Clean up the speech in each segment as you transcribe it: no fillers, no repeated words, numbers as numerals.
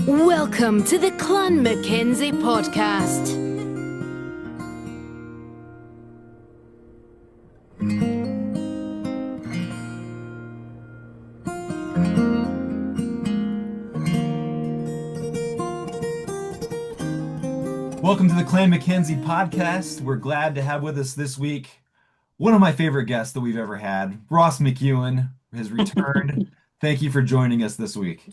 Welcome to the Clan Mackenzie podcast. Welcome to the Clan Mackenzie podcast. We're glad to have with us this week one of my favorite guests that we've ever had. Ross McEwen has returned. Thank you for joining us this week.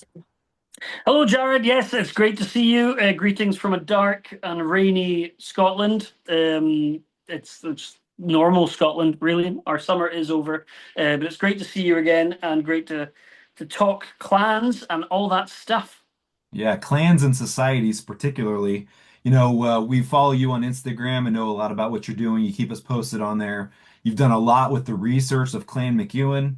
Hello, Jared. Yes, it's great to see you. Greetings from a dark and rainy Scotland. It's normal Scotland, really. Our summer is over, but it's great to see you again and great to talk clans and all that stuff. Yeah, clans and societies particularly. We follow you on Instagram and know a lot about what you're doing. You keep us posted on there. You've done a lot with the research of Clan McEwen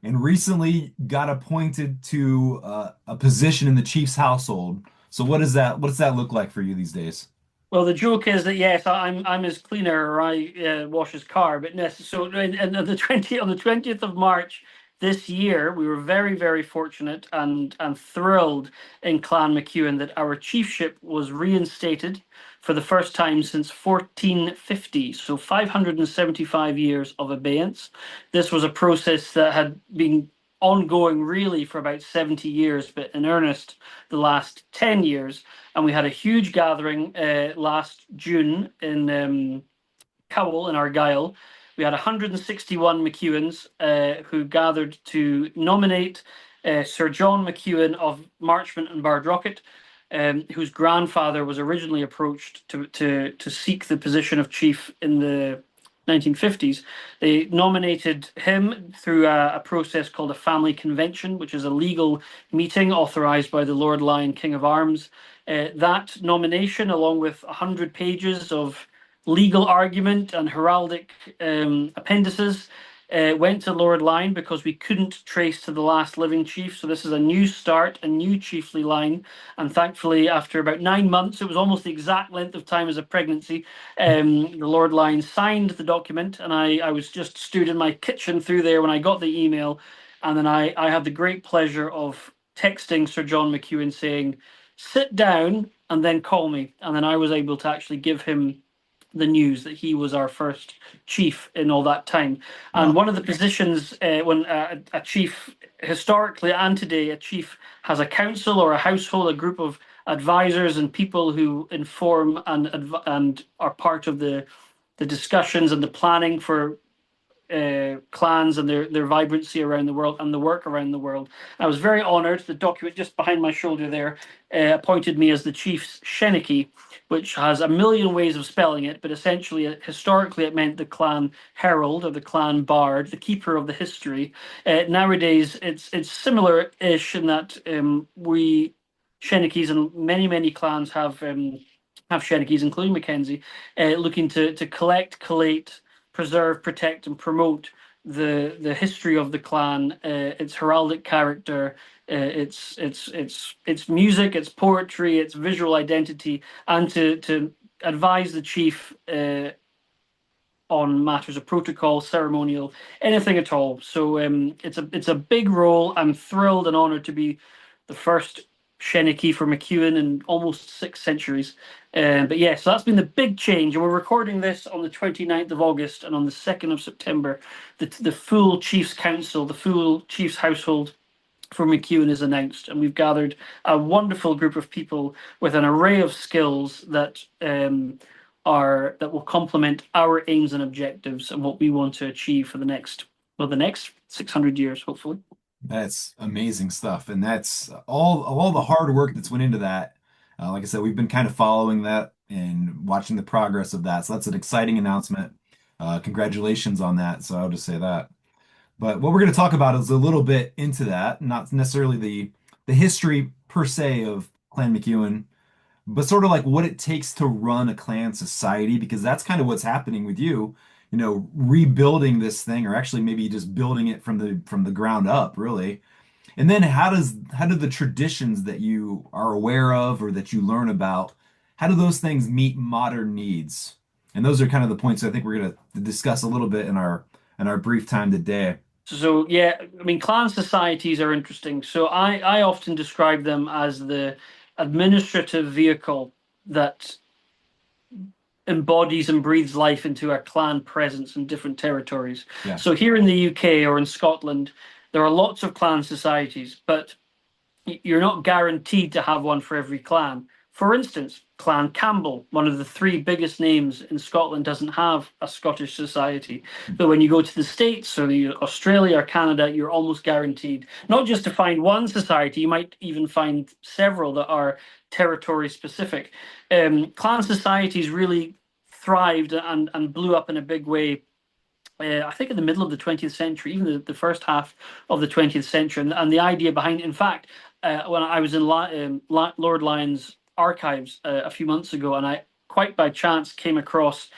and recently got appointed to a position in the chief's household. So what does that look like for you these days? Well, the joke is that yes, I'm his cleaner, or I wash his car. But yes, so and on the 20th of March this year, we were very fortunate and thrilled in Clan McEwen that our chiefship was reinstated for the first time since 1450. So 575 years of abeyance. This was a process that had been ongoing really for about 70 years, but in earnest the last 10 years. And we had a huge gathering last June in Cowell in Argyll. We had 161 McEwens who gathered to nominate Sir John McEwen of Marchmont and Bardrocket, whose grandfather was originally approached to seek the position of chief in the 1950s. They nominated him through a process called a family convention, which is a legal meeting authorized by the Lord Lion King of Arms. That nomination, along with 100 pages of legal argument and heraldic appendices, went to Lord Lion because we couldn't trace to the last living chief. So this is a new start, a new chiefly line. And thankfully, after about 9 months, it was almost the exact length of time as a pregnancy, the Lord Lion signed the document. And I was just stood in my kitchen through there when I got the email. And then I had the great pleasure of texting Sir John McEwen saying, "Sit down and then call me." And then I was able to actually give him the news that he was our first chief in all that time. And one of the positions when a chief, historically and today, a chief has a council or a household, a group of advisors and people who inform and are part of the discussions and the planning for clans and their vibrancy around the world and the work around the world. I was very honoured. The document just behind my shoulder there appointed me as the chief's Sheniki, which has a million ways of spelling it, but essentially, historically, it meant the clan herald or the clan bard, the keeper of the history. Nowadays, it's similar-ish in that we Shenikis and many clans have Shenikis, including Mackenzie, looking to collect, collate, preserve, protect, and promote the history of the clan, its heraldic character, its music, its poetry, its visual identity, and to advise the chief on matters of protocol, ceremonial, anything at all. So it's a big role. I'm thrilled and honoured to be the first Sheniki for McEwen in almost 6 centuries. But yeah, so that's been the big change. And we're recording this on the 29th of August, and on the 2nd of September, the full Chiefs Council, the full Chiefs household for McEwen is announced. And we've gathered a wonderful group of people with an array of skills that will complement our aims and objectives and what we want to achieve for the next 600 years, hopefully. That's amazing stuff, and that's all the hard work that's went into that. Like I said, we've been kind of following that and watching the progress of that. So that's an exciting announcement. Congratulations on that. So I'll just say that. But what we're going to talk about is a little bit into that, not necessarily the history per se of Clan McEwen, but sort of like what it takes to run a clan society, because that's kind of what's happening with you, rebuilding this thing, or actually maybe just building it from the ground up, really. And then how do the traditions that you are aware of or that you learn about, how do those things meet modern needs? And those are kind of the points I think we're going to discuss a little bit in our brief time today. So yeah, I mean, clan societies are interesting. So I often describe them as administrative vehicle that embodies and breathes life into a clan presence in different territories. Yeah. So here in the UK or in Scotland, there are lots of clan societies, but you're not guaranteed to have one for every clan. For instance, Clan Campbell, one of the three biggest names in Scotland, doesn't have a Scottish society. But when you go to the States or Australia or Canada, you're almost guaranteed not just to find one society, you might even find several that are territory specific. Clan societies really thrived and blew up in a big way, I think in the middle of the 20th century, even the first half of the 20th century. And the idea behind it, in fact, when I was in Lord Lyon's archives a few months ago, and I quite by chance came across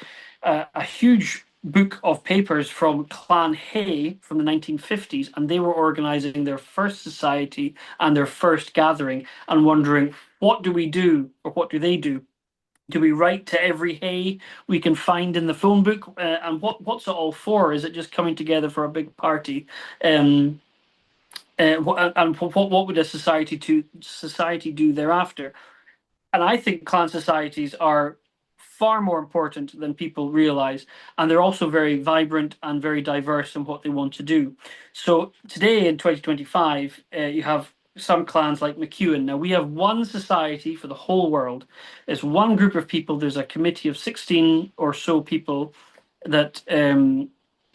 a huge book of papers from Clan Hay from the 1950s, and they were organizing their first society and their first gathering and wondering, what do we do, or what do they do? Do we write to every hay we can find in the phone book? And what's it all for? Is it just coming together for a big party? And what would a society do thereafter? And I think clan societies are far more important than people realize, and they're also very vibrant and very diverse in what they want to do. So today in 2025, you have some clans like McEwen. Now we have one society for the whole world. It's one group of people. There's a committee of 16 or so people that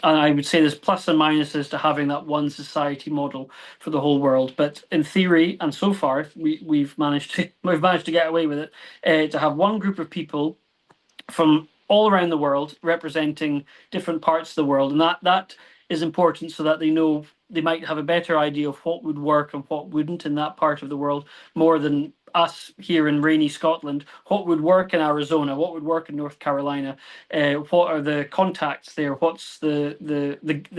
and I would say there's plus and minuses to having that one society model for the whole world. But in theory, and so far, we've managed to get away with it, to have one group of people from all around the world representing different parts of the world, and that is important so that they might have a better idea of what would work and what wouldn't in that part of the world, more than us here in rainy Scotland. What would work in Arizona? What would work in North Carolina? What are the contacts there? What's the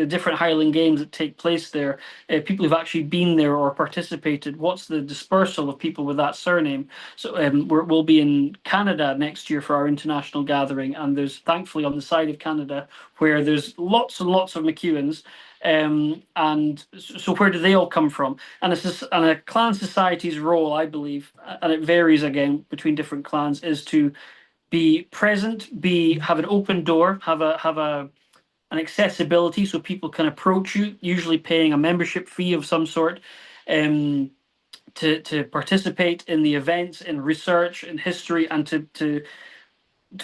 different Highland games that take place there? People who've actually been there or participated. What's the dispersal of people with that surname? So we'll be in Canada next year for our international gathering, and there's thankfully on the side of Canada where there's lots and lots of McEwens. And so where do they all come from? And a clan society's role, I believe, and it varies again between different clans, is to be present, have an open door, have an accessibility so people can approach you, usually paying a membership fee of some sort, to participate in the events, in research, in history, and to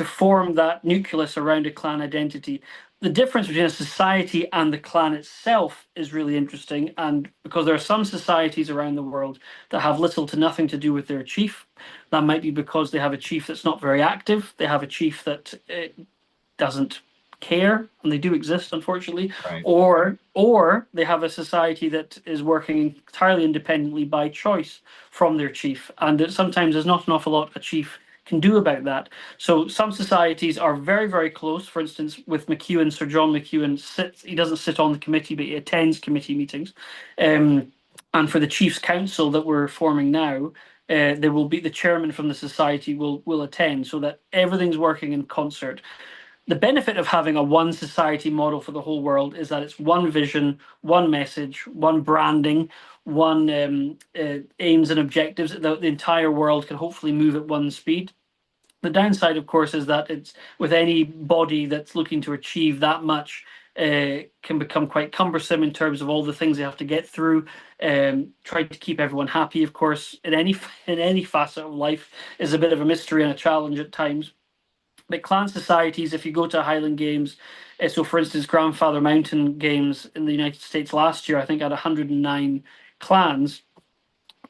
form that nucleus around a clan identity. The difference between a society and the clan itself is really interesting, and because there are some societies around the world that have little to nothing to do with their chief. That might be because they have a chief that's not very active. They have a chief that doesn't care, and they do exist, unfortunately. Right. Or they have a society that is working entirely independently by choice from their chief, and sometimes there's not an awful lot a chief can do about that. So some societies are very, very close. For instance, with McEwen, Sir John McEwen he doesn't sit on the committee, but he attends committee meetings. And for the Chiefs Council that we're forming now, there will be the chairman from the society will attend, so that everything's working in concert. The benefit of having a one society model for the whole world is that it's one vision, one message, one branding, one aims and objectives. The entire world can hopefully move at one speed. The downside, of course, is that it's with any body that's looking to achieve that much can become quite cumbersome in terms of all the things they have to get through. Trying to keep everyone happy, of course, in any facet of life is a bit of a mystery and a challenge at times. But clan societies, if you go to Highland Games, so for instance, Grandfather Mountain Games in the United States last year, I think had 109 clans.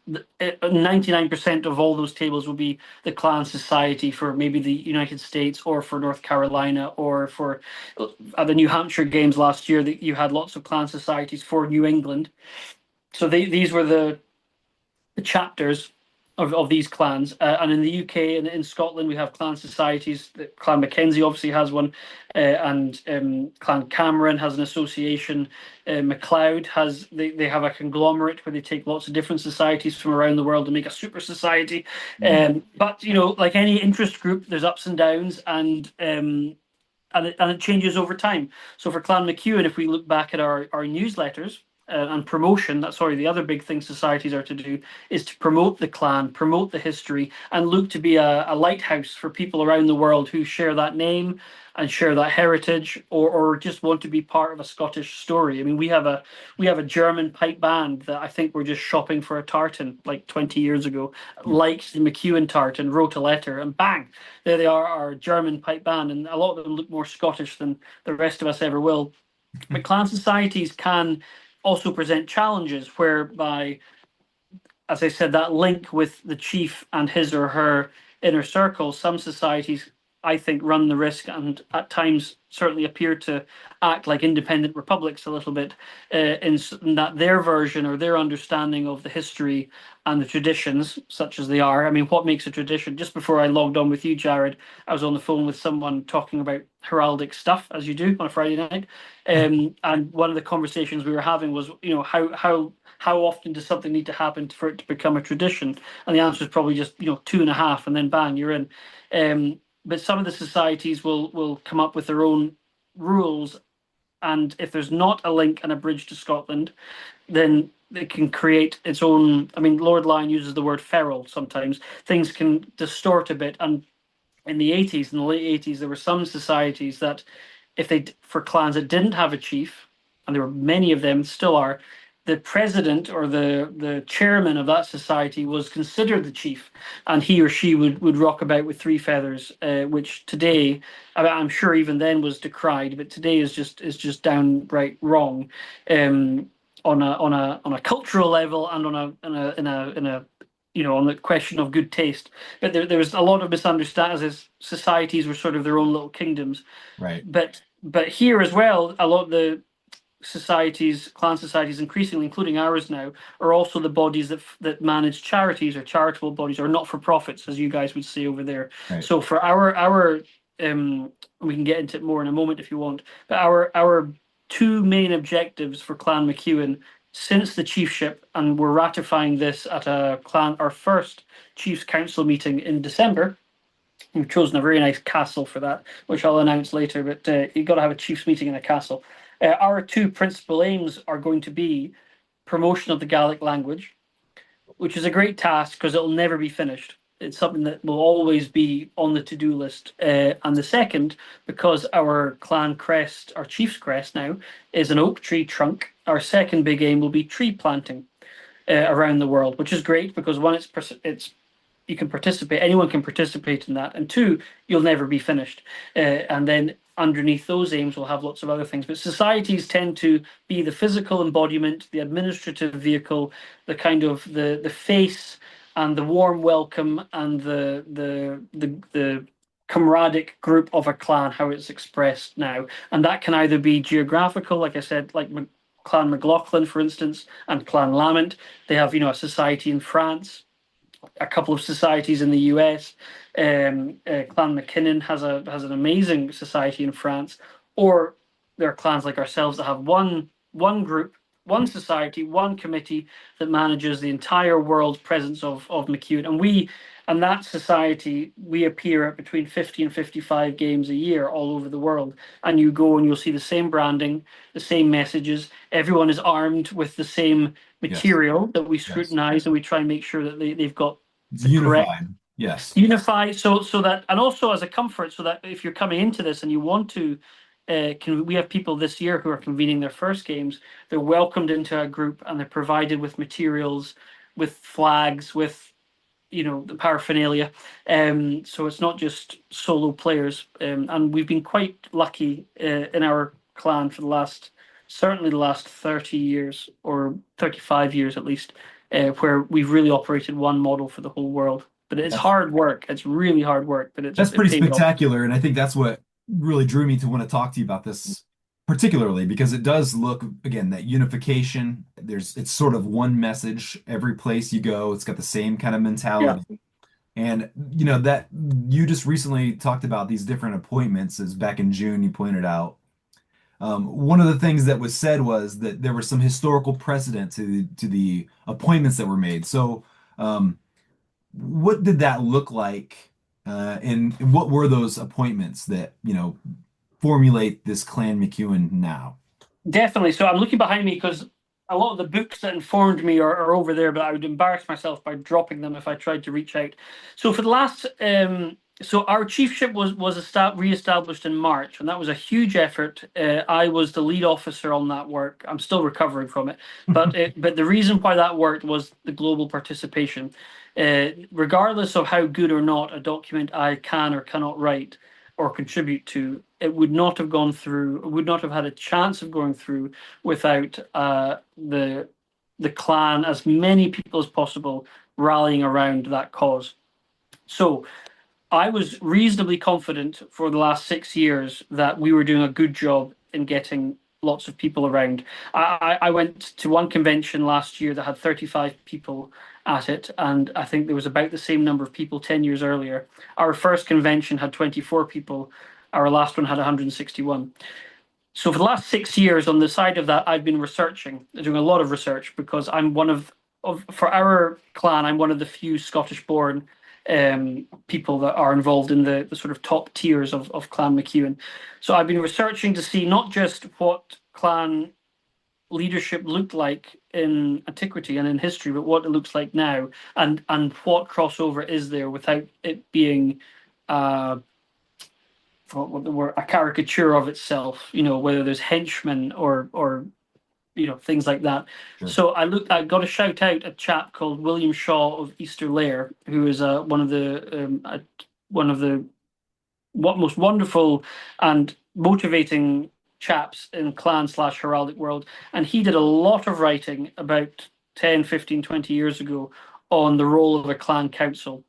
99% of all those tables will be the clan society for maybe the United States or for North Carolina, or for the New Hampshire Games last year that you had lots of clan societies for New England. So these were the chapters of these clans, and in the UK and in Scotland we have clan societies. Clan Mackenzie obviously has one, and Clan Cameron has an association. MacLeod has they have a conglomerate where they take lots of different societies from around the world to make a super society. But like any interest group, there's ups and downs, and it changes over time. So for Clan McEwen, if we look back at our newsletters, and promotion. That's sorry, the other big thing societies are to do is to promote the clan, promote the history, and look to be a lighthouse for people around the world who share that name and share that heritage, or just want to be part of a Scottish story. I mean, we have a German pipe band that I think were just shopping for a tartan like 20 years ago, liked the McEwen tartan, wrote a letter, and bang, there they are, our German pipe band, and a lot of them look more Scottish than the rest of us ever will. But clan societies can also present challenges whereby, as I said, that link with the chief and his or her inner circle, some societies, I think, run the risk and at times certainly appear to act like independent republics a little bit, in that their version or their understanding of the history and the traditions, such as they are. I mean, what makes a tradition? Just before I logged on with you, Jared, I was on the phone with someone talking about heraldic stuff, as you do on a Friday night. And one of the conversations we were having was, how often does something need to happen for it to become a tradition? And the answer is probably just, two and a half, and then bang, you're in. But some of the societies will come up with their own rules, and if there's not a link and a bridge to Scotland, then it can create its own. I mean, Lord Lyon uses the word feral sometimes. Things can distort a bit, and in the 80s, in the late 80s, there were some societies that, if they for clans that didn't have a chief, and there were many of them, still are, the president or the chairman of that society was considered the chief, and he or she would rock about with three feathers, which today, I'm sure even then was decried, but today is just downright wrong, on a cultural level and on the question of good taste. But there was a lot of misunderstandings as societies were sort of their own little kingdoms. Right. But here as well, a lot of the societies, clan societies, increasingly, including ours now, are also the bodies that manage charities or charitable bodies or not for profits, as you guys would say over there. Right. So for our we can get into it more in a moment if you want, but our two main objectives for Clan McEwen since the chiefship, and we're ratifying this at our first Chiefs Council meeting in December. We've chosen a very nice castle for that, which I'll announce later. But you've got to have a chiefs meeting in a castle. Our two principal aims are going to be promotion of the Gaelic language, which is a great task because it'll never be finished. It's something that will always be on the to-do list. And the second, because our clan crest, our chief's crest now, is an oak tree trunk, our second big aim will be tree planting around the world, which is great because one, it's you can participate, anyone can participate in that, and two, you'll never be finished. And then underneath those aims, we'll have lots of other things. But societies tend to be the physical embodiment, the administrative vehicle, the kind of the face and the warm welcome and the camaraderie group of a clan, how it's expressed now. And that can either be geographical, like I said, like Clan McLaughlin, for instance, and Clan Lament. They have, a society in France, a couple of societies in the US. Clan McKinnon has an amazing society in France. Or there are clans like ourselves that have one group, one society, one committee that manages the entire world presence of McEwen. And that society, we appear at between 50 and 55 games a year all over the world. And you go and you'll see the same branding, the same messages. Everyone is armed with the same material that we scrutinize, and we try and make sure that they've got It's the unified. correct Yes. unify, so that, and also as a comfort, so that if you're coming into this and you want to, we have people this year who are convening their first games. They're welcomed into a group and they're provided with materials, with flags, with the paraphernalia. So it's not just solo players. And we've been quite lucky in our clan for certainly the last 30 years or 35 years at least, where we've really operated one model for the whole world. But it's hard work. It's really hard work, but That's pretty pays off. spectacular, and I think that's what really drew me to want to talk to you about this particularly because it does look, again, that unification. It's sort of one message every place you go. It's got the same kind of Yeah. mentality. And that you just recently talked about these different appointments, as back in June you pointed out. One of the things that was said was that there was some historical precedent to the appointments that were made. So, what did that look like, and what were those appointments that formulate this Clan McEwen now? Definitely. So I'm looking behind me because a lot of the books that informed me are over there, but I would embarrass myself by dropping them if I tried to reach out. So for the last, so our chiefship was reestablished in March, and that was a huge effort. I was the lead officer on that work. I'm still recovering from it, but the reason why that worked was the global participation. Regardless of how good or not a document I can or cannot write or contribute to, it would not have gone through, would not have had a chance of going through without the clan, as many people as possible rallying around that cause. So I was reasonably confident for the last 6 years that we were doing a good job in getting lots of people around. I went to one convention last year that had 35 people at it, and I think there was about the same number of people 10 years earlier. Our first convention had 24 people. Our last one had 161. So for the last 6 years, on the side of that, I've been researching, doing a lot of research, because I'm one of for our clan, I'm one of the few Scottish-born people that are involved in the sort of top tiers of Clan McEwen. So I've been researching to see not just what clan leadership looked like in antiquity and in history, but what it looks like now, and what crossover is there without it being what the word, a caricature of itself, whether there's henchmen or things like that. Sure. So I got to shout out a chap called William Shaw of Easter Lair, who is one of the most wonderful and motivating chaps in clan/heraldic world, and he did a lot of writing about 10, 15, 20 years ago on the role of a clan council.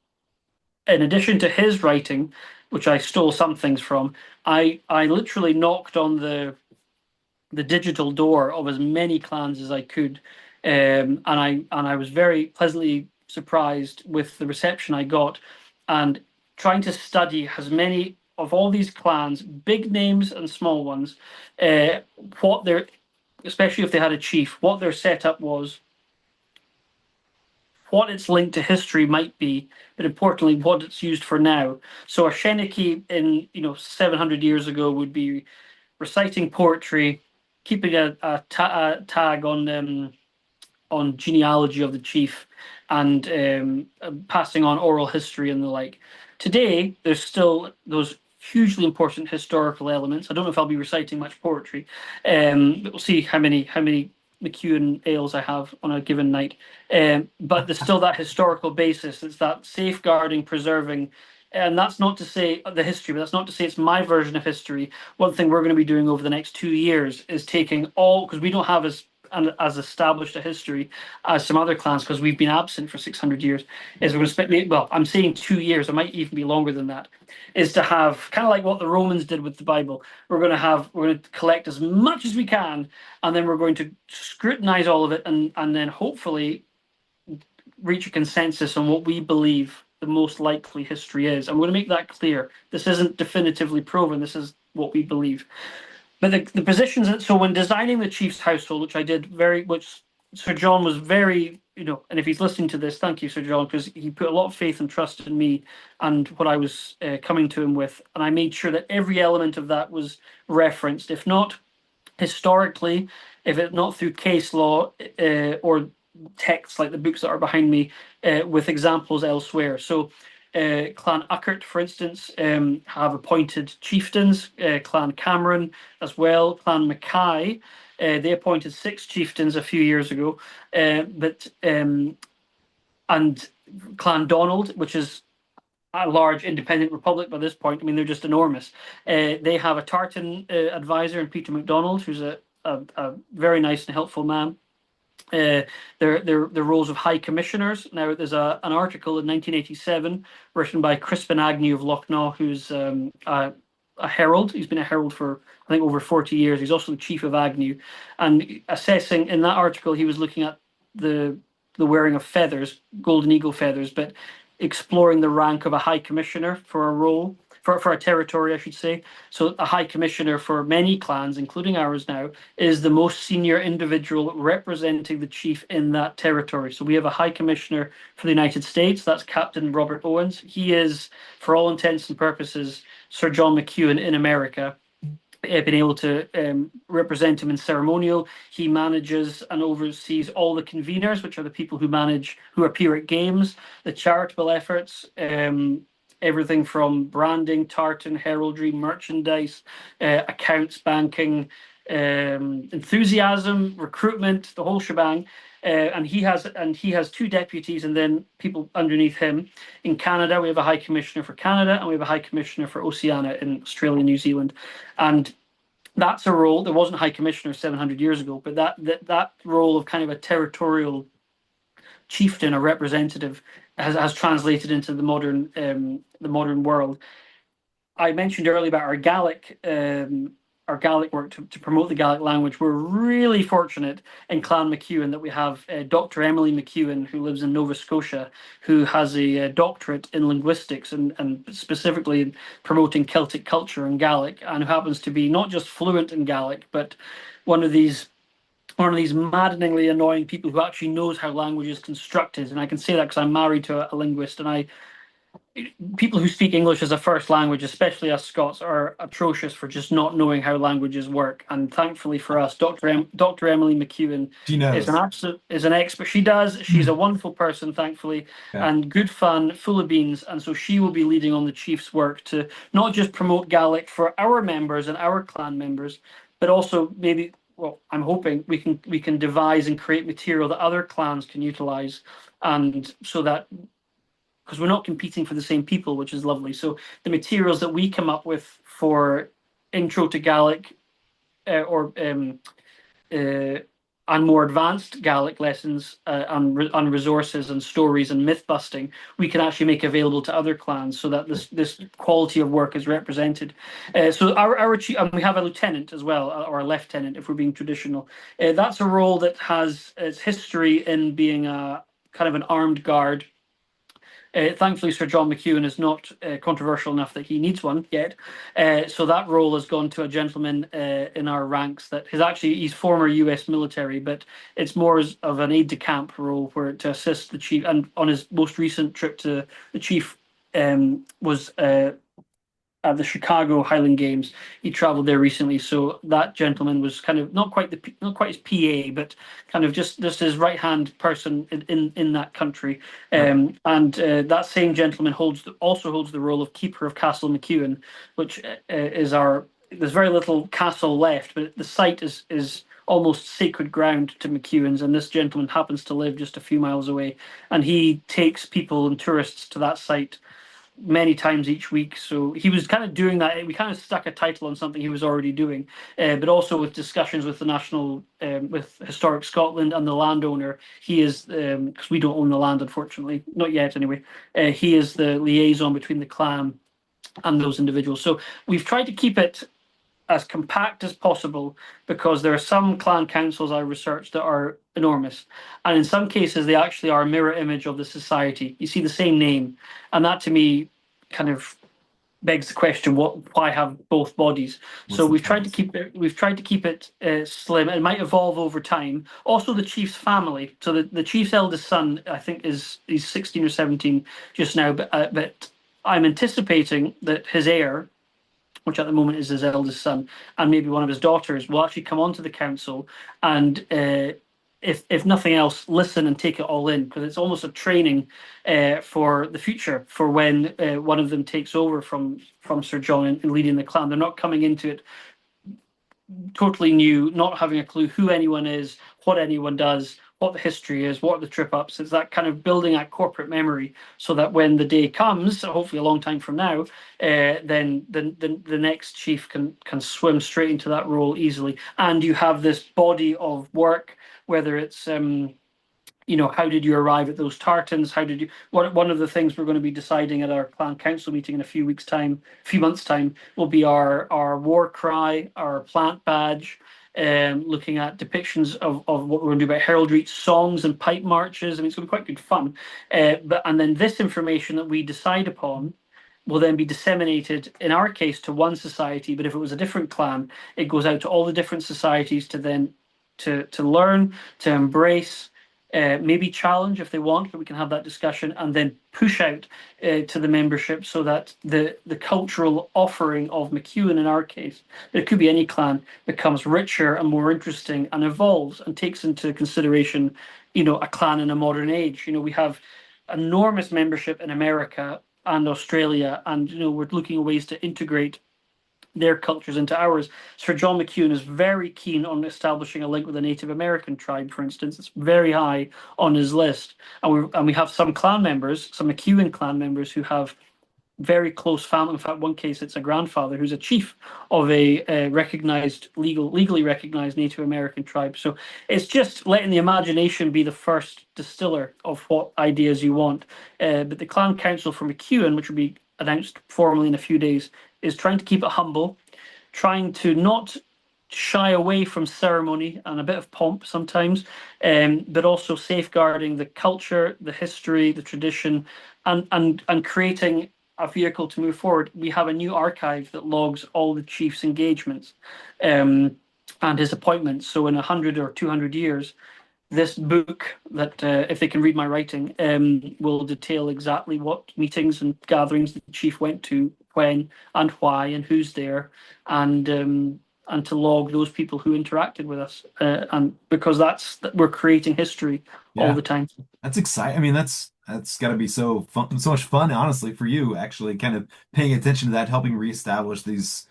In addition to his writing, which I stole some things from, I literally knocked on the digital door of as many clans as I could, and I was very pleasantly surprised with the reception I got, and trying to study as many of all these clans, big names and small ones, what their, especially if they had a chief, what their setup was, what its link to history might be, but importantly, what it's used for now. So a Sheniki in 700 years ago would be reciting poetry, keeping a tag on genealogy of the chief, and passing on oral history and the like. Today, there's still those hugely important historical elements. I don't know if I'll be reciting much poetry. But we'll see how many McEwen ales I have on a given night. But there's still that historical basis. It's that safeguarding, preserving. And that's not to say the history, but that's not to say it's my version of history. One thing we're going to be doing over the next 2 years is taking all, because we don't have as established a history as some other clans, because we've been absent for 600 years, is we're going to spend, well, I'm saying 2 years, it might even be longer than that, is to have, kind of like what the Romans did with the Bible, we're going to collect as much as we can, and then we're going to scrutinize all of it, and then hopefully reach a consensus on what we believe the most likely history is. I'm going to make that clear. This isn't definitively proven. This is what we believe. But the positions, so when designing the chief's household, which I did which Sir John was very, and if he's listening to this, thank you, Sir John, because he put a lot of faith and trust in me and what I was coming to him with. And I made sure that every element of that was referenced, if not historically, if it not through case law or texts like the books that are behind me, with examples elsewhere. So Clan Uckert, for instance, have appointed chieftains, Clan Cameron as well, Clan Mackay. They appointed 6 chieftains a few years ago, and Clan Donald, which is a large independent republic by this point. I mean, they're just enormous. They have a tartan advisor in Peter MacDonald, who's a very nice and helpful man. Their roles of high commissioners. Now, there's an article in 1987 written by Crispin Agnew of Lochnaw, who's a herald. He's been a herald for, I think, over 40 years. He's also the chief of Agnew. And assessing, in that article, he was looking at the wearing of feathers, golden eagle feathers, but exploring the rank of a high commissioner for a role, for a territory, I should say. So a high commissioner for many clans, including ours now, is the most senior individual representing the chief in that territory. So we have a high commissioner for the United States. That's Captain Robert Owens. He is, for all intents and purposes, Sir John McEwen in America. been able to represent him in ceremonial. He manages and oversees all the conveners, which are the people who appear at games, the charitable efforts, everything from branding, tartan, heraldry, merchandise, accounts, banking, enthusiasm, recruitment, the whole shebang. And he has two deputies and then people underneath him. In Canada, we have a High Commissioner for Canada and we have a High Commissioner for Oceania in Australia and New Zealand. And that's a role. There wasn't High Commissioner 700 years ago, but that role of kind of a territorial chieftain or representative has translated into the modern world. I mentioned earlier about our Gaelic work to promote the Gaelic language. We're really fortunate in Clan McEwen that we have Dr. Emily McEwen, who lives in Nova Scotia, who has a doctorate in linguistics and specifically in promoting Celtic culture and Gaelic, and who happens to be not just fluent in Gaelic, but one of these maddeningly annoying people who actually knows how language is constructed. And I can say that because I'm married to a linguist, and people who speak English as a first language, especially us Scots, are atrocious for just not knowing how languages work. And thankfully for us, Dr. Emily McEwen She is knows. an expert. She does. She's a wonderful person, thankfully, Yeah. and good fun, full of beans. And so she will be leading on the Chief's work to not just promote Gaelic for our members and our clan members, but also maybe. Well, I'm hoping we can devise and create material that other clans can utilize, and so that because we're not competing for the same people, which is lovely. So the materials that we come up with for Intro to Gaelic or and more advanced Gaelic lessons on resources and stories and myth busting, we can actually make available to other clans so that this quality of work is represented. So our chief, and we have a lieutenant as well, or a lieutenant if we're being traditional. That's a role that has its history in being a kind of an armed guard. Thankfully, Sir John McEwen is not controversial enough that he needs one yet. So that role has gone to a gentleman in our ranks that he's former US military, but it's more of an aide-de-camp role where to assist the chief. And on his most recent trip to the chief was at the Chicago Highland Games. He traveled there recently, so that gentleman was kind of not quite his PA, but kind of just his right hand person in that country. And that same gentleman also holds the role of keeper of Castle McEwen, which is there's very little castle left, but the site is almost sacred ground to McEwen's, and this gentleman happens to live just a few miles away, and he takes people and tourists to that site many times each week. So he was kind of doing that. We kind of stuck a title on something he was already doing, but also with discussions with the national, with Historic Scotland and the landowner. He is, because we don't own the land, unfortunately, not yet anyway. He is the liaison between the clan and those individuals. So we've tried to keep it as compact as possible because there are some clan councils I researched that are enormous, and in some cases they actually are a mirror image of the society. You see the same name, and that to me kind of begs the question: why have both bodies? So we've tried to keep it slim. It might evolve over time. Also, the chief's family. So the chief's eldest son, I think, he's 16 or 17 just now, but I'm anticipating that his heir, which at the moment is his eldest son, and maybe one of his daughters, will actually come onto the council and, if nothing else, listen and take it all in, because it's almost a training for the future, for when one of them takes over from Sir John and leading the clan. They're not coming into it totally new, not having a clue who anyone is, what anyone does, what the history is, what are the trip ups. It's that kind of building that corporate memory so that when the day comes, hopefully a long time from now, then the next chief can swim straight into that role easily. And you have this body of work, whether it's how did you arrive at those tartans? One of the things we're going to be deciding at our clan council meeting in a few months' time, will be our war cry, our plant badge, looking at depictions of what we're going to do about heraldry, songs and pipe marches. I mean, it's going to be quite good fun. And then this information that we decide upon will then be disseminated, in our case, to one society. But if it was a different clan, it goes out to all the different societies to learn, to embrace, maybe challenge if they want, but we can have that discussion and then push out to the membership so that the cultural offering of McEwen, in our case, but it could be any clan, becomes richer and more interesting and evolves and takes into consideration, a clan in a modern age. We have enormous membership in America and Australia, and we're looking at ways to integrate their cultures into ours. Sir John McEwen is very keen on establishing a link with a Native American tribe, for instance. It's very high on his list. And we have some clan members, some McEwen clan members who have very close family. In fact, one case, it's a grandfather who's a chief of a legally recognized Native American tribe. So it's just letting the imagination be the first distiller of what ideas you want. But the Clan Council for McEwen, which will be announced formally in a few days, is trying to keep it humble, trying to not shy away from ceremony and a bit of pomp sometimes, but also safeguarding the culture, the history, the tradition, and creating a vehicle to move forward. We have a new archive that logs all the chief's engagements and his appointments. So in 100 or 200 years, this book that, if they can read my writing, will detail exactly what meetings and gatherings the chief went to, when and why, and who's there, and to log those people who interacted with us, and because we're creating history all the time. That's exciting. I mean, that's got to be so fun, so much fun, honestly, for you actually kind of paying attention to that, helping reestablish these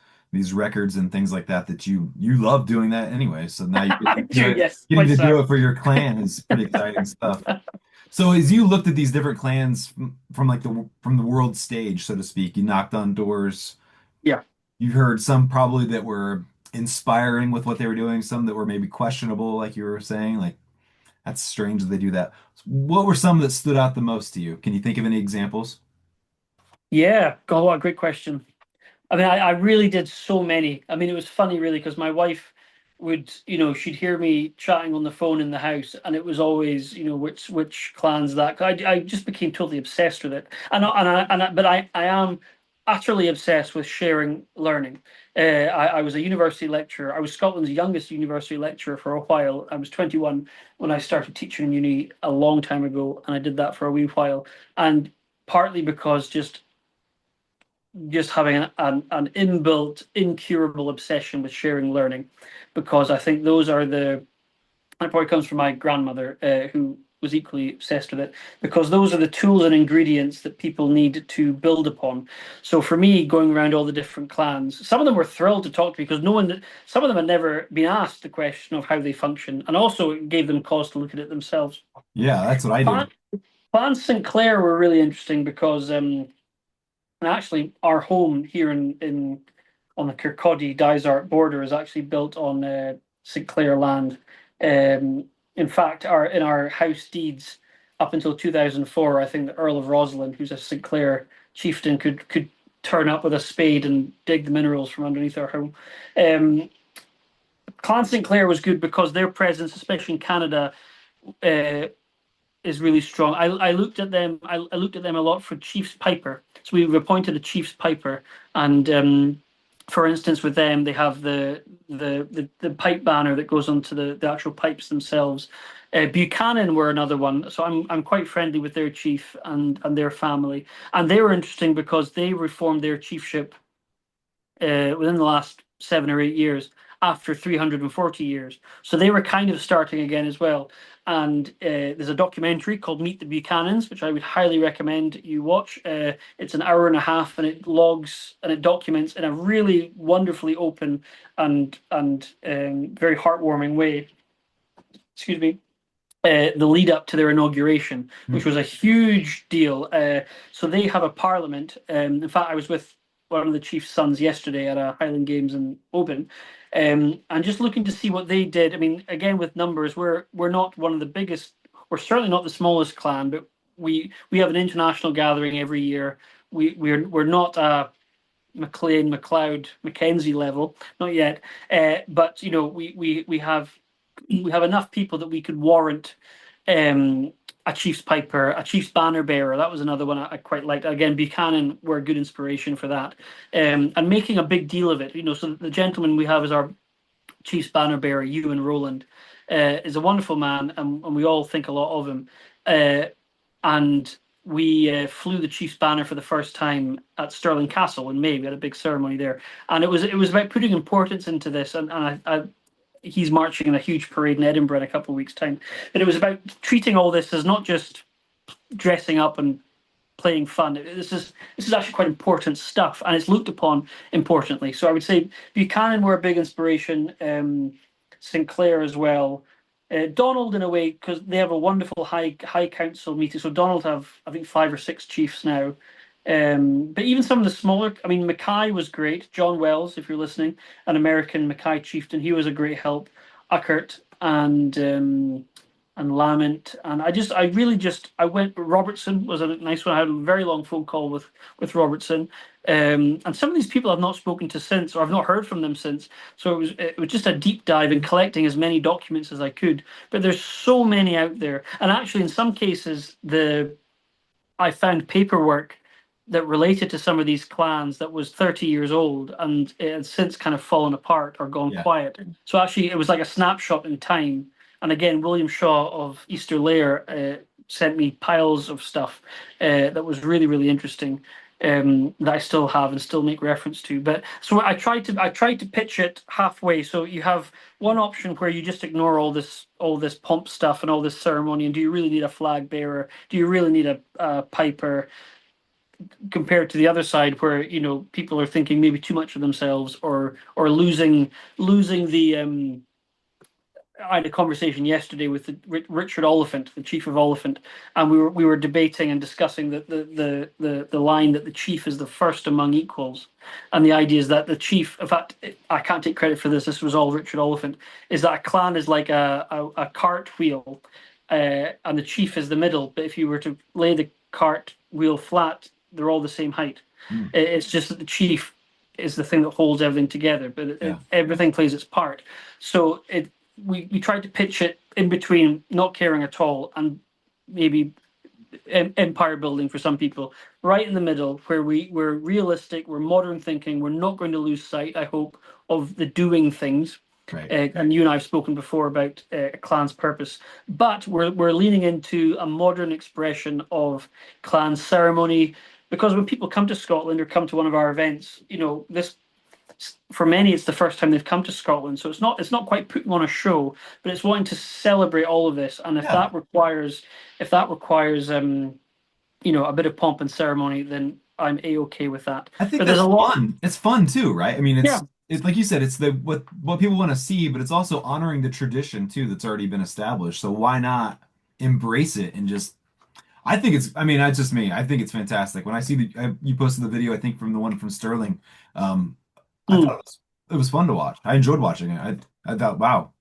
records and things like that you love doing that anyway. So now you get to do it, Yes, getting to do it for your clan is pretty exciting stuff. So as you looked at these different clans from like from the world stage, so to speak, you knocked on doors. Yeah. You heard some probably that were inspiring with what they were doing, some that were maybe questionable, like you were saying, like that's strange that they do that. What were some that stood out the most to you? Can you think of any examples? Yeah, God, what a great question. I mean, I really did so many. I mean, it was funny, really, because my wife would, she'd hear me chatting on the phone in the house, and it was always, which clan's that. I just became totally obsessed with it, but I am utterly obsessed with sharing learning. I was a university lecturer. I was Scotland's youngest university lecturer for a while. I was 21 when I started teaching in uni a long time ago, and I did that for a wee while. And partly because just having an inbuilt, incurable obsession with sharing learning, because I think it probably comes from my grandmother, who was equally obsessed with it, because those are the tools and ingredients that people need to build upon. So for me, going around all the different clans, some of them were thrilled to talk to me because some of them had never been asked the question of how they function, and also it gave them cause to look at it themselves. Yeah, that's what I do. Clan Sinclair were really interesting because and actually, our home here on the Kirkcaldy Dysart border is actually built on St Clair land. In fact, in our house deeds up until 2004, I think the Earl of Roslin, who's a St Clair chieftain, could turn up with a spade and dig the minerals from underneath our home. Clan Sinclair was good because their presence, especially in Canada, is really strong. I looked at them. I looked at them a lot for Chief's Piper. So we've appointed a Chief's Piper, and for instance, with them, they have the pipe banner that goes onto the actual pipes themselves. Buchanan were another one. So I'm quite friendly with their chief and their family, and they were interesting because they reformed their chiefship within the last 7 or 8 years after 340 years. So they were kind of starting again as well. And there's a documentary called Meet the Buchanans, which I would highly recommend you watch. It's an hour and a half, and it logs and it documents in a really wonderfully open and very heartwarming way. Excuse me. The lead up to their inauguration, which was a huge deal. So they have a parliament. In fact, I was with one of the chief's sons yesterday at a Highland Games in Oban, and just looking to see what they did. I mean, again with numbers, we're not one of the biggest. We're certainly not the smallest clan, but we have an international gathering every year. We're not a McLean, McLeod, Mackenzie level, not yet. But we have enough people that we could warrant a Chief's Piper, a Chief's Banner Bearer. That was another one I quite liked. Again, Buchanan were a good inspiration for that, and making a big deal of it. So the gentleman we have as our Chief's Banner Bearer, Ewan Rowland, is a wonderful man, and we all think a lot of him. Uh, and we flew the Chiefs banner for the first time at Stirling Castle in May. We had a big ceremony there, and it was about putting importance into this. And he's marching in a huge parade in Edinburgh in a couple of weeks' time. But it was about treating all this as not just dressing up and playing fun. This is actually quite important stuff, and it's looked upon importantly. So I would say Buchanan were a big inspiration. Sinclair as well. Donald in a way because they have a wonderful high council meeting. So Donald have I think 5 or 6 chiefs now. But even some of the smaller, I mean, Mackay was great. John Wells, if you're listening, an American Mackay chieftain, he was a great help. Uckert and Lament, and I really just, I went. Robertson was a nice one. I had a very long phone call with Robertson, and some of these people I've not spoken to since, or I've not heard from them since. So it was just a deep dive in collecting as many documents as I could. But there's so many out there, and actually in some cases I found paperwork that related to some of these clans that was 30 years old and it had since kind of fallen apart or gone Yeah. quiet. So actually, it was like a snapshot in time. And again, William Shaw of Easter Lair sent me piles of stuff that was really, really interesting that I still have and still make reference to. But so I tried to pitch it halfway. So you have one option where you just ignore all this pomp stuff and all this ceremony. And do you really need a flag bearer? Do you really need a piper? Compared to the other side where people are thinking maybe too much of themselves or losing the I had a conversation yesterday with Richard Oliphant, the chief of Oliphant, and we were debating and discussing the line that the chief is the first among equals, and the idea is that the chief, in fact, I can't take credit for this. This was all Richard Oliphant. Is that a clan is like a cart wheel, and the chief is the middle. But if you were to lay the cart wheel flat, they're all the same height. It's just that the chief is the thing that holds everything together, but Yeah. everything plays its part. So we tried to pitch it in between not caring at all and maybe empire building for some people, right in the middle where we're realistic, we're modern thinking, we're not going to lose sight, I hope, of the doing things. Right. And you and I have spoken before about a clan's purpose, but we're leaning into a modern expression of clan ceremony because when people come to Scotland or come to one of our events, this for many it's the first time they've come to Scotland, so it's not quite putting on a show, but it's wanting to celebrate all of this. And if Yeah. that requires a bit of pomp and ceremony, then I'm a-okay with that. I think But there's that's a lot. fun. It's fun too, right? I mean, Yeah. it's like you said, it's the what people want to see, but it's also honoring the tradition too that's already been established. So why not embrace it and just I think it's I mean, that's just me. I think it's fantastic. When I see you posted the video, I think from the one from Sterling, um, I Hmm. thought it was fun to watch. I enjoyed watching it. I thought, wow,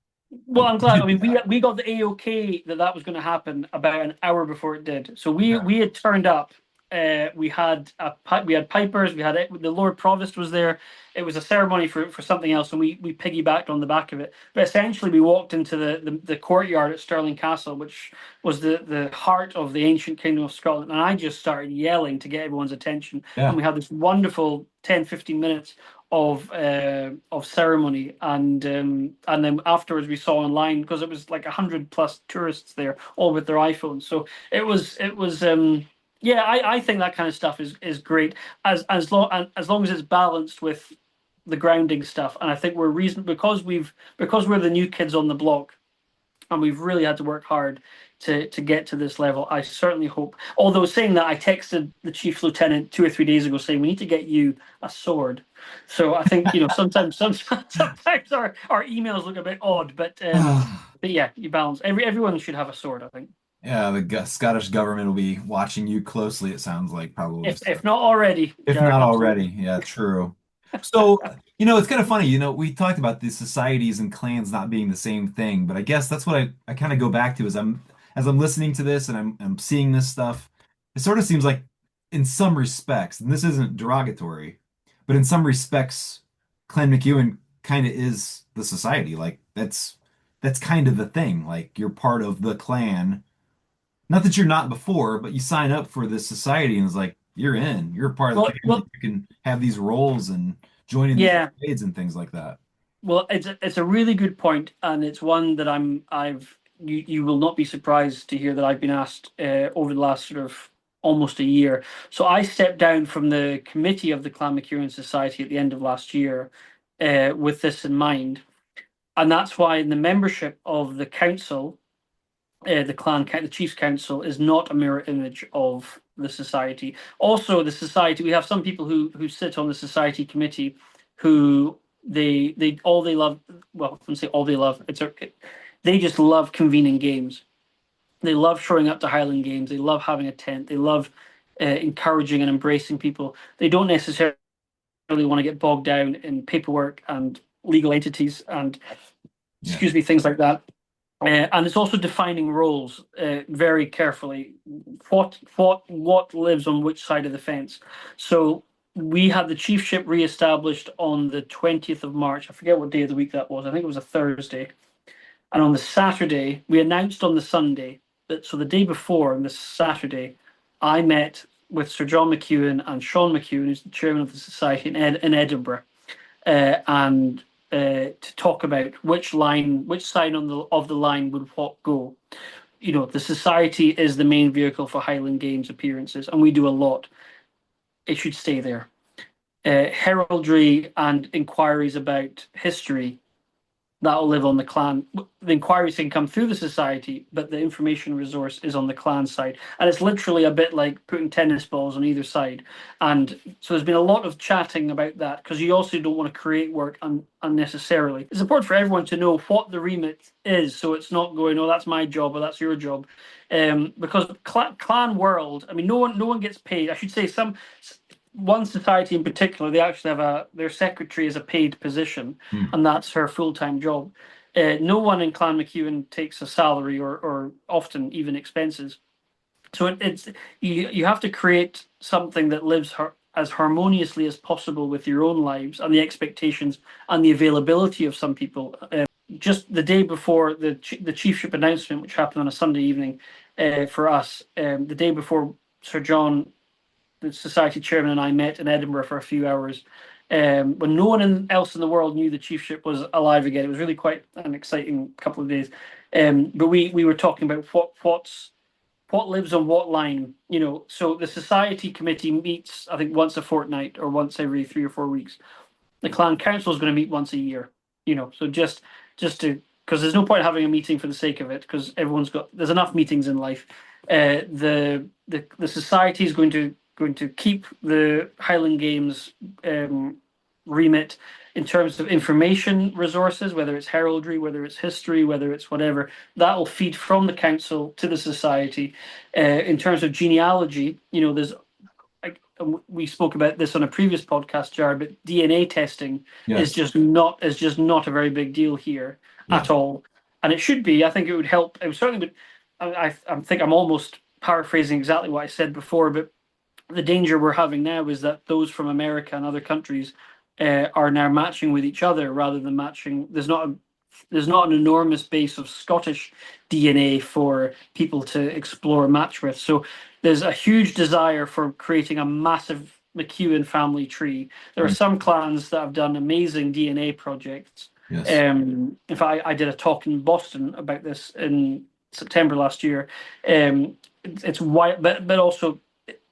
Well, I'm glad. I mean, do that. we got the A-OK that was going to happen about an hour before it did. So we Yeah. we had turned up. We had pipers. We had the Lord Provost was there. It was a ceremony for something else, and we piggybacked on the back of it. But essentially, we walked into the courtyard at Stirling Castle, which was the heart of the ancient kingdom of Scotland, and I just started yelling to get everyone's attention. And Yeah. we had this wonderful 10-15 minutes of ceremony, and then afterwards we saw online because it was like 100+ tourists there, all with their iPhones. So it was. Yeah, I think that kind of stuff is great as long as it's balanced with the grounding stuff. And I think we're reason because we're the new kids on the block, and we've really had to work hard to get to this level. I certainly hope. Although saying that, I texted the chief lieutenant 2 or 3 days ago saying we need to get you a sword. So I think sometimes our emails look a bit odd, but yeah, you balance. Everyone should have a sword, I think. Yeah, the Scottish government will be watching you closely, it sounds like, probably. If not already, If Garrett, not absolutely. already. Yeah, true. So, it's kind of funny, we talked about these societies and clans not being the same thing, but I guess that's what I kind of go back to as I'm listening to this and I'm seeing this stuff, it sort of seems like in some respects, and this isn't derogatory, but in some respects, Clan McEwen kind of is the society. Like that's kind of the thing. Like you're part of the clan. Not that you're not before, but you sign up for this society and it's like you're in. You're a part of the Well, family. well, You can have these roles and join in these yeah. trades and things like that. Well, it's a really good point, and it's one that you will not be surprised to hear that I've been asked over the last sort of almost a year. So I stepped down from the committee of the Clan McEwen Society at the end of last year with this in mind, and that's why in the membership of the council, the Chiefs Council is not a mirror image of the society. Also, the society, we have some people who sit on the society committee who they all they love. Well, I wouldn't say all they love. They just love convening games. They love showing up to Highland Games. They love having a tent. They love encouraging and embracing people. They don't necessarily want to get bogged down in paperwork and legal entities and Yeah. excuse me, things like that. And it's also defining roles very carefully. What lives on which side of the fence? So we had the chiefship reestablished on the 20th of March. I forget what day of the week that was. I think it was a Thursday. And on the Saturday, we announced on the Sunday that so the day before, on the Saturday, I met with Sir John McEwen and Sean McEwen, who's the chairman of the society in Edinburgh, and to talk about which side of the line would what go. You know, the society is the main vehicle for Highland Games appearances, and we do a lot. It should stay there. Heraldry and inquiries about history, that'll live on the clan. The inquiries can come through the society, but the information resource is on the clan side. And it's literally a bit like putting tennis balls on either side. And so there's been a lot of chatting about that because you also don't want to create work unnecessarily. It's important for everyone to know what the remit is, so it's not going, oh, that's my job or that's your job. Because clan world, I mean, no one gets paid. I should say one society in particular, they actually have their secretary is a paid position, and that's her full-time job. No one in Clan McEwen takes a salary or often even expenses. So you have to create something that lives as harmoniously as possible with your own lives and the expectations and the availability of some people. Just the day before the chiefship announcement, which happened on a Sunday evening for us, the day before Sir John, the society chairman, and I met in Edinburgh for a few hours when no one else in the world knew the chiefship was alive again. It was really quite an exciting couple of days. But we were talking about what lives on what line, you know. So the society committee meets, I think, once a fortnight or once every 3 or 4 weeks. The clan council is going to meet once a year, you know. So just to, because there's no point having a meeting for the sake of it, because there's enough meetings in life. The society is going to keep the Highland Games remit in terms of information resources, whether it's heraldry, whether it's history, whether it's whatever. That will feed from the council to the society. In terms of genealogy, you know, we spoke about this on a previous podcast, Jar, but DNA testing is just not a very big deal here at all, and it should be. I think it would help. It would certainly, but I think I'm almost paraphrasing exactly what I said before, but the danger we're having now is that those from America and other countries are now matching with each other rather than matching. There's not an enormous base of Scottish DNA for people to explore and match with. So there's a huge desire for creating a massive McEwen family tree. There are some clans that have done amazing DNA projects. Yes. In fact, I did a talk in Boston about this in September last year. It's wide, but also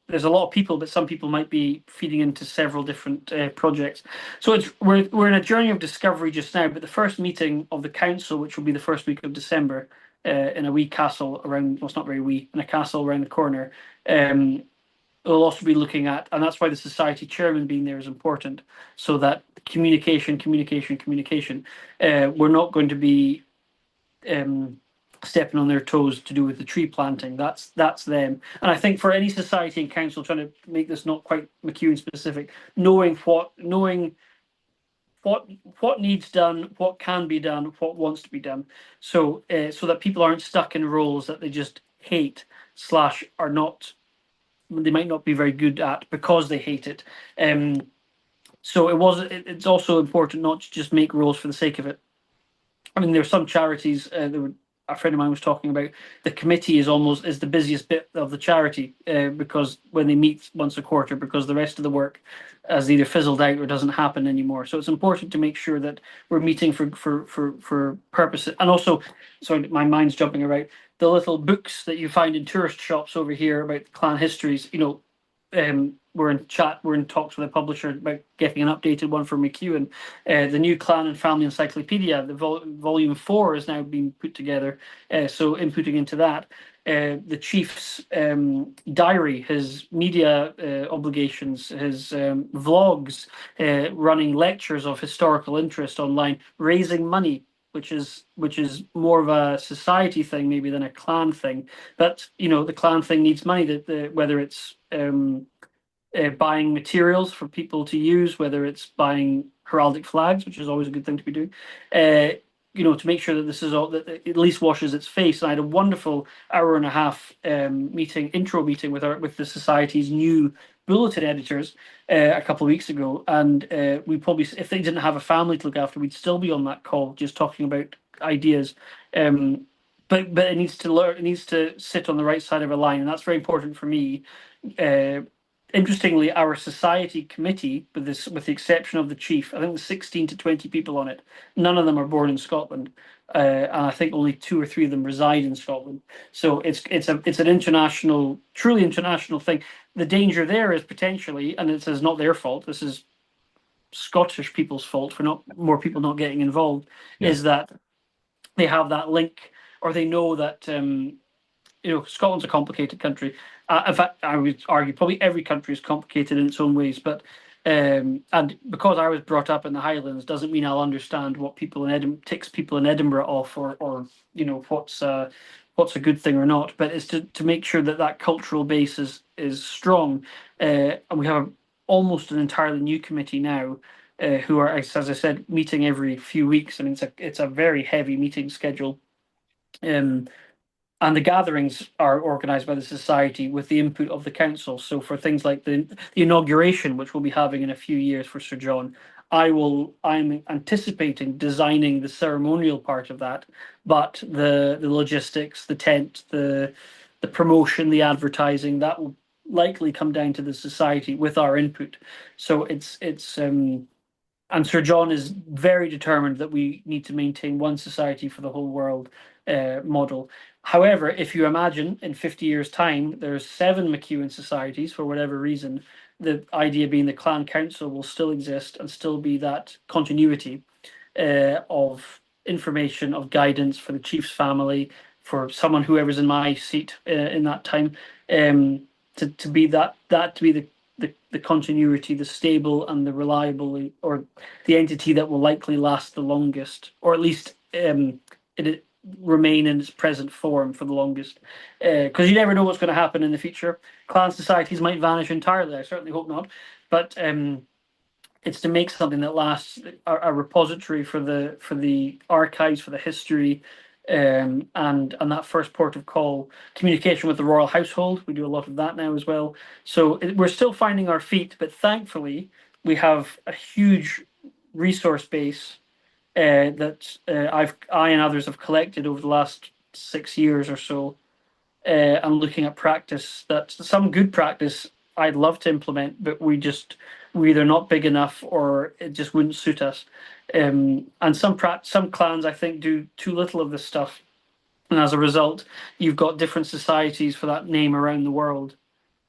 there's a lot of people, but some people might be feeding into several different projects. So we're in a journey of discovery just now. But the first meeting of the council, which will be the first week of December, in a wee castle around, well, it's not very wee, in a castle around the corner, we'll also be looking at, and that's why the society chairman being there is important, so that communication. We're not going to be stepping on their toes to do with the tree planting. That's them. And I think for any society and council trying to make this not quite McEwen specific, knowing what needs done, what can be done, what wants to be done, so that people aren't stuck in roles that they just hate / are not, they might not be very good at because they hate it. So it's also important not to just make roles for the sake of it. I mean, there are some charities that would a friend of mine was talking about, the committee is the busiest bit of the charity, because when they meet once a quarter, because the rest of the work has either fizzled out or doesn't happen anymore. So it's important to make sure that we're meeting for purposes. And also, sorry, my mind's jumping around. The little books that you find in tourist shops over here about clan histories, we're in talks with a publisher about getting an updated one for McEwen. The new Clan and Family Encyclopedia, the volume 4 is now being put together. So inputting into that, the chief's diary, his media obligations, his vlogs, running lectures of historical interest online, raising money, which is more of a society thing maybe than a clan thing. But the clan thing needs money. That whether it's buying materials for people to use, whether it's buying heraldic flags, which is always a good thing to be doing, to make sure that this is all that it at least washes its face. And I had a wonderful hour-and-a-half intro meeting with the society's new bulletin editors a couple of weeks ago, and we probably, if they didn't have a family to look after, we'd still be on that call just talking about ideas. But it needs to learn. It needs to sit on the right side of a line, and that's very important for me. Interestingly, our society committee, with the exception of the chief, I think there's 16 to 20 people on it. None of them are born in Scotland, and I think only 2 or 3 of them reside in Scotland. So it's an international, truly international thing. The danger there is potentially, and this is not their fault. This is Scottish people's fault for not more people not getting involved. Yeah. Is that they have that link, or they know that Scotland's a complicated country. In fact, I would argue probably every country is complicated in its own ways. But and because I was brought up in the Highlands doesn't mean I'll understand what people in ticks people in Edinburgh off, or what's a good thing or not. But it's to make sure that cultural base is strong. And we have almost an entirely new committee now, who are, as I said, meeting every few weeks. I mean, it's a very heavy meeting schedule. And the gatherings are organised by the society with the input of the council. So for things like the inauguration, which we'll be having in a few years for Sir John, I'm anticipating designing the ceremonial part of that, but the logistics, the tent, the promotion, the advertising, that will likely come down to the society with our input. So and Sir John is very determined that we need to maintain one society for the whole world model. However, if you imagine in 50 years' time, there's 7 McEwen societies for whatever reason, the idea being the clan council will still exist and still be that continuity of information, of guidance for the chief's family, for someone whoever's in my seat in that time, to be the continuity, the stable and the reliable, or the entity that will likely last the longest, or at least it remain in its present form for the longest, because you never know what's going to happen in the future. Clan societies might vanish entirely. I certainly hope not, but it's to make something that lasts, a repository for the archives, for the history, and that first port of call, communication with the royal household. We do a lot of that now as well. So we're still finding our feet, but thankfully we have a huge resource base that I and others have collected over the last 6 years or so. I'm looking at practice, that some good practice I'd love to implement, but we're either not big enough or it just wouldn't suit us. And some clans, I think, do too little of this stuff, and as a result, you've got different societies for that name around the world.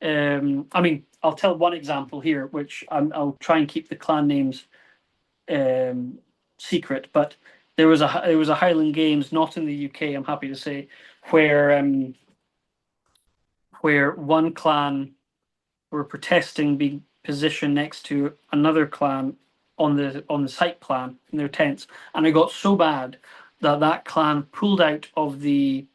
I mean, I'll tell one example here, which I'll try and keep the clan names secret, but there was a Highland Games, not in the UK, I'm happy to say, where one clan were protesting being positioned next to another clan on the site plan in their tents, and it got so bad that clan pulled out of the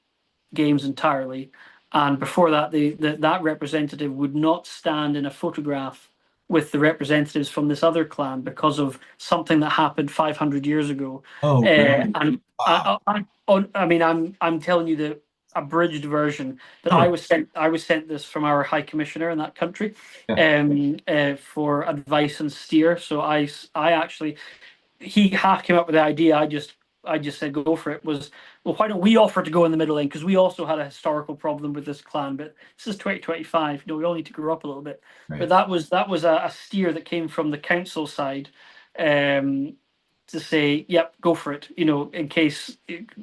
games entirely. And before that, that representative would not stand in a photograph with the representatives from this other clan because of something that happened 500 years ago. Oh, really? And Wow. I mean, I'm telling you the abridged version, but Oh, I was sent this from our High Commissioner in that country, yeah. for advice and steer. So I actually, he half came up with the idea. I just I just said go for it was, well, why don't we offer to go in the middle lane? Because we also had a historical problem with this clan, but this is 2025. We all need to grow up a little bit. Right. But that was a steer that came from the council side, to say, yep, go for it. In case,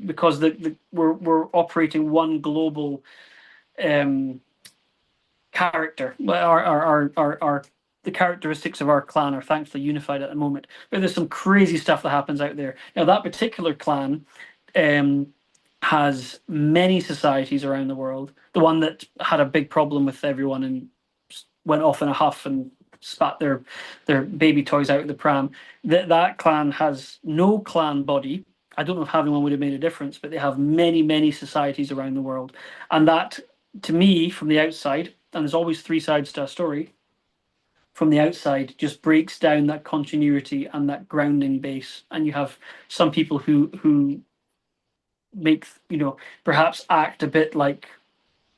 because we're operating one global character. Our the characteristics of our clan are thankfully unified at the moment. But there's some crazy stuff that happens out there. Now, that particular clan has many societies around the world. The one that had a big problem with everyone and went off in a huff and spat their baby toys out of the pram. That clan has no clan body. I don't know if having one would have made a difference, but they have many, many societies around the world. And that, to me, from the outside, and there's always three sides to a story, from the outside just breaks down that continuity and that grounding base. And you have some people who make, perhaps act a bit like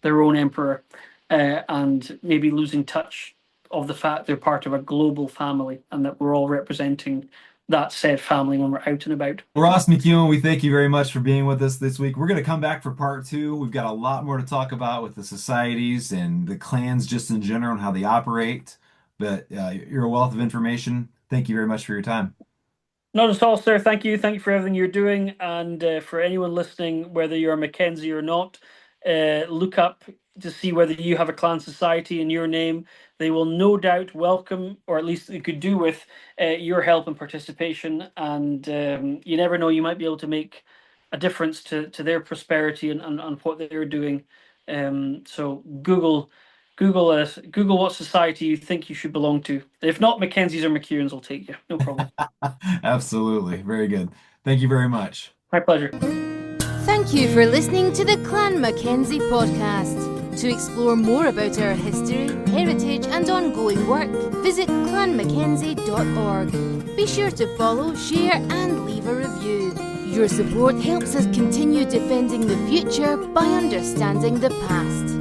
their own emperor, and maybe losing touch of the fact they're part of a global family and that we're all representing that said family when we're out and about. Ross McEwen, we thank you very much for being with us this week. We're going to come back for part 2. We've got a lot more to talk about with the societies and the clans just in general and how they operate. But you're a wealth of information. Thank you very much for your time. Not at all, sir. Thank you. Thank you for everything you're doing. And for anyone listening, whether you're a Mackenzie or not, look up to see whether you have a clan society in your name. They will no doubt welcome, or at least they could do with, your help and participation. And you never know, you might be able to make a difference to their prosperity and what they're doing. So Google what society you think you should belong to. If not, Mackenzies or McEwens will take you. No problem. Absolutely. Very good. Thank you very much. My pleasure. Thank you for listening to the Clan Mackenzie podcast. To explore more about our history, heritage and ongoing work, visit clanmackenzie.org. Be sure to follow, share and leave a review. Your support helps us continue defending the future by understanding the past.